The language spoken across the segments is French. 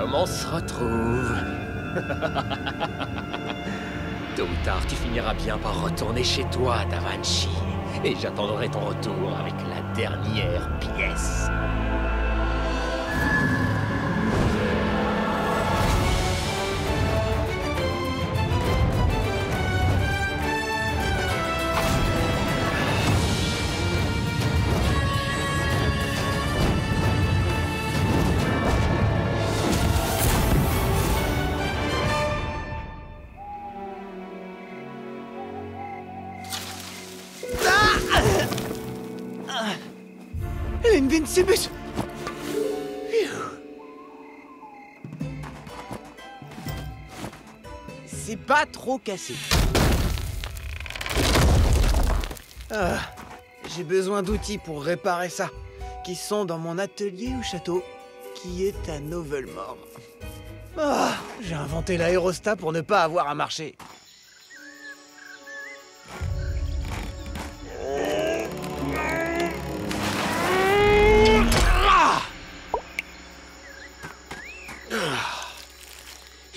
Comme on se retrouve. Tôt ou tard, tu finiras bien par retourner chez toi, Da Vinci. Et j'attendrai ton retour avec la dernière pièce. L'Invincibus! C'est pas trop cassé. J'ai besoin d'outils pour réparer ça, qui sont dans mon atelier au château, qui est à Novelmore. J'ai inventé l'aérostat pour ne pas avoir à marcher.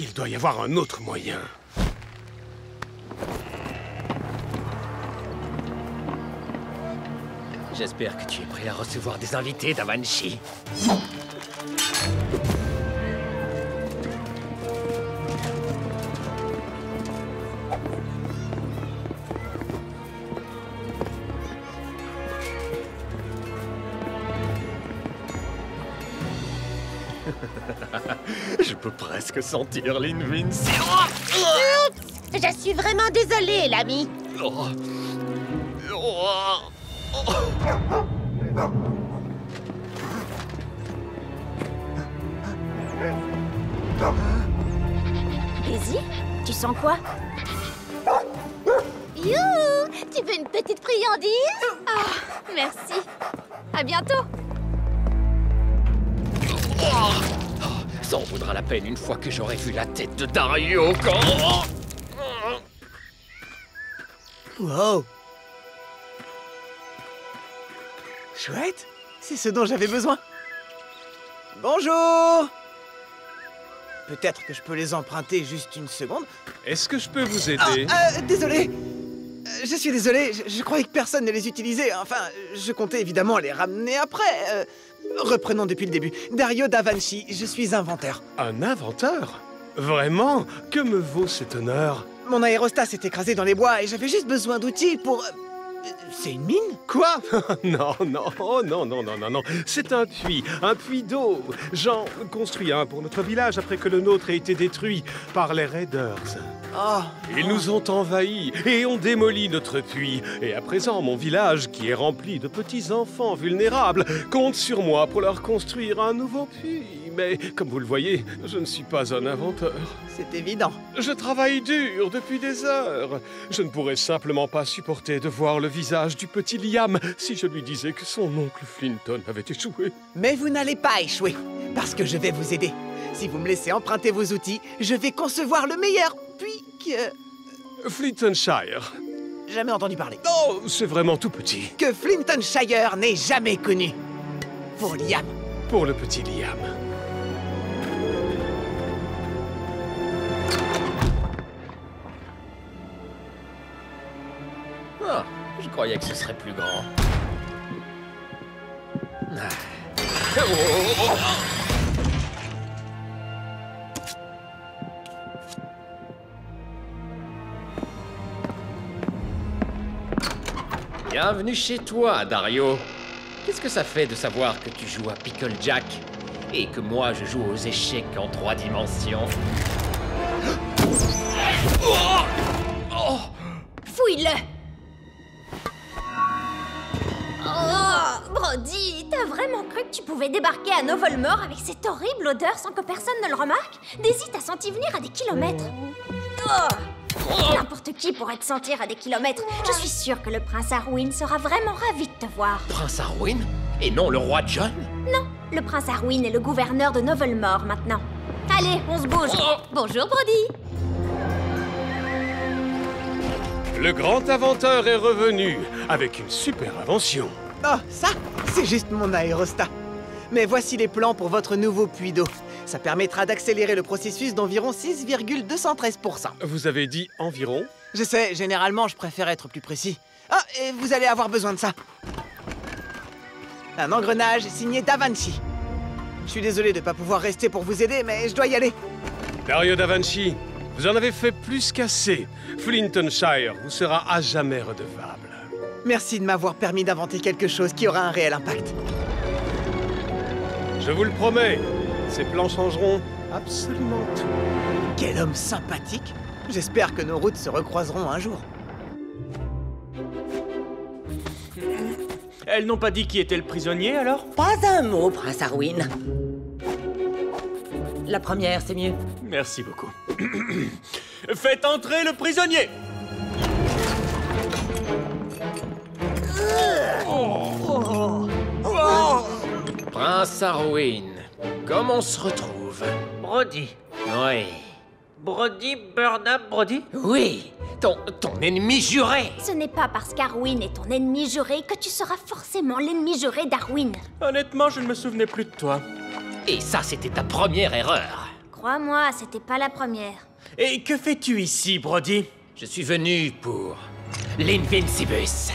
Il doit y avoir un autre moyen. J'espère que tu es prêt à recevoir des invités, Da Vinci. Je peux presque sentir l'Invincible. Je suis vraiment désolée, l'ami. Daisy, tu sens quoi? You, tu veux une petite friandise? Oh, merci. À bientôt. Ça en vaudra la peine une fois que j'aurai vu la tête de Dario quand... Wow! Chouette, c'est ce dont j'avais besoin. Bonjour! Peut-être que je peux les emprunter juste une seconde. Est-ce que je peux vous aider? Désolé! Je suis désolé, je croyais que personne ne les utilisait. Enfin, je comptais évidemment les ramener après. Reprenons depuis le début. Dario Da Vinci, je suis inventeur. Un inventeur? Vraiment? Que me vaut cet honneur? Mon aérostat s'est écrasé dans les bois et j'avais juste besoin d'outils pour... C'est une mine? Quoi? Non, non, oh non, non, non, non, non. C'est un puits d'eau. J'en construis un pour notre village après que le nôtre ait été détruit par les Raiders. Oh, Ils nous ont envahis et ont démoli notre puits. Et à présent, mon village, qui est rempli de petits enfants vulnérables, compte sur moi pour leur construire un nouveau puits. Mais, comme vous le voyez, je ne suis pas un inventeur. c'est évident. Je travaille dur depuis des heures. Je ne pourrais simplement pas supporter de voir le visage du petit Liam si je lui disais que son oncle Flinton avait échoué. Mais vous n'allez pas échouer, parce que je vais vous aider. Si vous me laissez emprunter vos outils, je vais concevoir le meilleur puits que... Flintonshire. Jamais entendu parler. Oh, c'est vraiment tout petit. Que Flintonshire n'ait jamais connu. Pour Liam. Pour le petit Liam. Ah, je croyais que ce serait plus grand. Bienvenue chez toi, Dario. Qu'est-ce que ça fait de savoir que tu joues à Pickle Jack et que moi je joue aux échecs en 3 dimensions? Fouille-le. Oh, Brody, t'as vraiment cru que tu pouvais débarquer à Novelmore avec cette horrible odeur sans que personne ne le remarque? Daisy t'a senti venir à des kilomètres. N'importe qui pourrait te sentir à des kilomètres. Je suis sûre que le prince Arwin sera vraiment ravi de te voir. Prince Arwin? Et non le roi John? Non, le prince Arwin est le gouverneur de Novelmore maintenant. Allez, on se bouge. Bonjour, Brody. Le grand inventeur est revenu avec une super invention. Oh, ça, c'est juste mon aérostat. Mais voici les plans pour votre nouveau puits d'eau. Ça permettra d'accélérer le processus d'environ 6,213%. Vous avez dit environ? Je sais, généralement, je préfère être plus précis. Ah, et vous allez avoir besoin de ça. Un engrenage signé Da Vinci. Je suis désolé de ne pas pouvoir rester pour vous aider, mais je dois y aller. Dario Da Vinci, vous en avez fait plus qu'assez. Flintonshire vous sera à jamais redevable. Merci de m'avoir permis d'inventer quelque chose qui aura un réel impact. Je vous le promets, ces plans changeront absolument tout. Quel homme sympathique. J'espère que nos routes se recroiseront un jour. Elles n'ont pas dit qui était le prisonnier, alors? Pas un mot, Prince Arwin. La première, c'est mieux. Merci beaucoup. Faites entrer le prisonnier! Prince Arwin, comment on se retrouve? Brody. Oui. Brody Burnham Brody? Oui, ton ennemi juré. Ce n'est pas parce qu'Arwin est ton ennemi juré que tu seras forcément l'ennemi juré d'Arwin. Honnêtement, je ne me souvenais plus de toi. Et ça, c'était ta première erreur. Crois-moi, c'était pas la première. Et que fais-tu ici, Brody? Je suis venu pour l'Invincibus.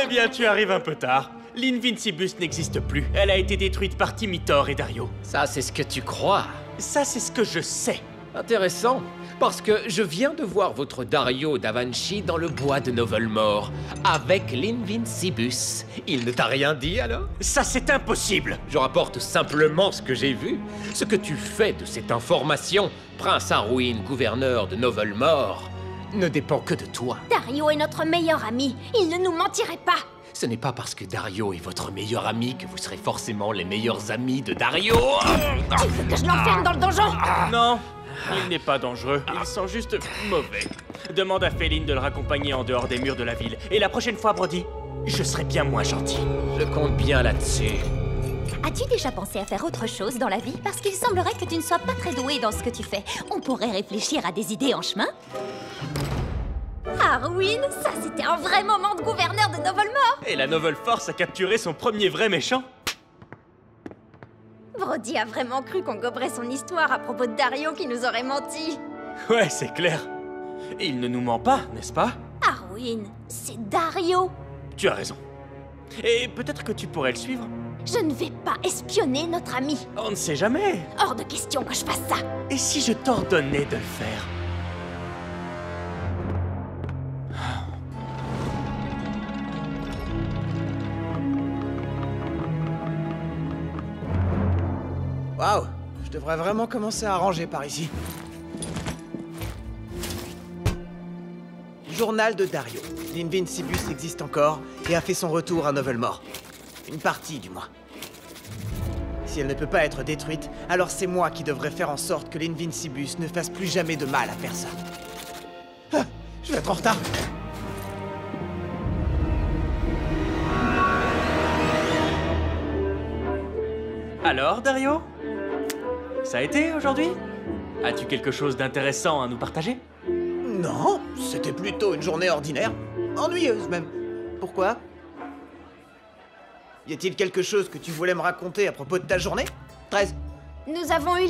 Eh bien, tu arrives un peu tard. L'Invincibus n'existe plus. Elle a été détruite par Timitor et Dario. Ça, c'est ce que tu crois. Ça, c'est ce que je sais. Intéressant, parce que je viens de voir votre Dario Da Vinci dans le bois de Novelmore, avec l'Invincibus. Il ne t'a rien dit, alors? Ça, c'est impossible. Je rapporte simplement ce que j'ai vu. Ce que tu fais de cette information, Prince Arwin, gouverneur de Novelmore, ne dépend que de toi. Dario est notre meilleur ami. Il ne nous mentirait pas. Ce n'est pas parce que Dario est votre meilleur ami que vous serez forcément les meilleurs amis de Dario. Tu veux que je l'enferme dans le donjon? Non, il n'est pas dangereux. Il sent juste mauvais. Demande à Féline de le raccompagner en dehors des murs de la ville. Et la prochaine fois, Brody, je serai bien moins gentil. Je compte bien là-dessus. As-tu déjà pensé à faire autre chose dans la vie? Parce qu'il semblerait que tu ne sois pas très doué dans ce que tu fais. On pourrait réfléchir à des idées en chemin. Arwin, ça c'était un vrai moment de gouverneur de Novelmore. Et la Novel Force a capturé son premier vrai méchant. Brody a vraiment cru qu'on goberait son histoire à propos de Dario qui nous aurait menti. Ouais, c'est clair. Il ne nous ment pas, n'est-ce pas? Arwin, c'est Dario. Tu as raison. Et peut-être que tu pourrais le suivre? Je ne vais pas espionner notre ami. On ne sait jamais. Hors de question que je fasse ça. Et si je t'ordonnais de le faire? Waouh, je devrais vraiment commencer à ranger par ici. Journal de Dario. L'Invincibus existe encore et a fait son retour à Novelmore. Une partie, du moins. Si elle ne peut pas être détruite, alors c'est moi qui devrais faire en sorte que l'Invincibus ne fasse plus jamais de mal à personne. Ah, je vais être en retard. Alors, Dario? Ça a été aujourd'hui? As-tu quelque chose d'intéressant à nous partager? Non, c'était plutôt une journée ordinaire. Ennuyeuse même. Pourquoi? Y a-t-il quelque chose que tu voulais me raconter à propos de ta journée? 13. Nous avons eu de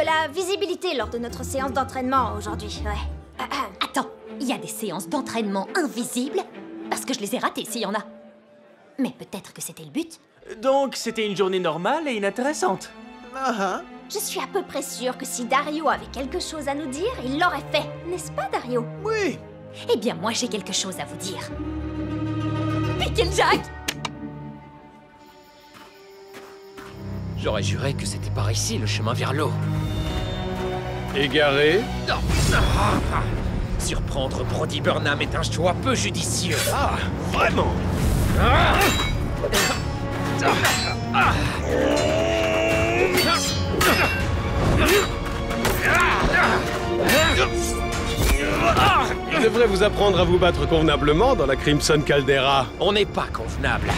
la visibilité lors de notre séance d'entraînement aujourd'hui, ouais. Attends, il y a des séances d'entraînement invisibles? Parce que je les ai ratées s'il y en a. Mais peut-être que c'était le but. Donc, c'était une journée normale et inintéressante. Je suis à peu près sûre que si Dario avait quelque chose à nous dire, il l'aurait fait. N'est-ce pas, Dario? Oui. Eh bien, moi, j'ai quelque chose à vous dire. Pickle Jack! J'aurais juré que c'était par ici le chemin vers l'eau. Égaré? Surprendre Brody Burnham est un choix peu judicieux. Ah, vraiment? Il devrait vous apprendre à vous battre convenablement dans la Crimson Caldera. On n'est pas convenable.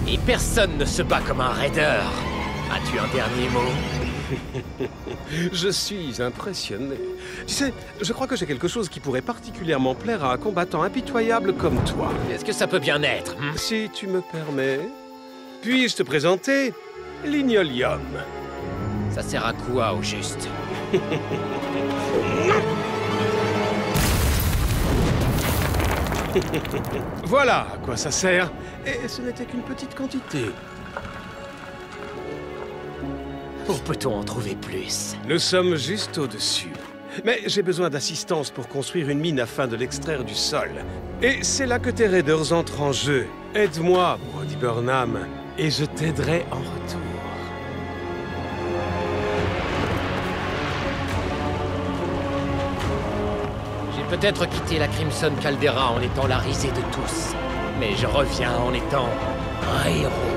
Et personne ne se bat comme un raideur. As-tu un dernier mot? Je suis impressionné. Tu sais, je crois que j'ai quelque chose qui pourrait particulièrement plaire à un combattant impitoyable comme toi. Qu'est-ce que ça peut bien être Si tu me permets, puis-je te présenter Lignolium? Ça sert à quoi, au juste? Voilà à quoi ça sert. Et ce n'était qu'une petite quantité. Où peut-on en trouver plus? Nous sommes juste au-dessus. Mais j'ai besoin d'assistance pour construire une mine afin de l'extraire du sol. Et c'est là que tes raiders entrent en jeu. Aide-moi, Brody Burnham, et je t'aiderai en retour. J'ai peut-être quitté la Crimson Caldera en étant la risée de tous. Mais je reviens en étant un héros.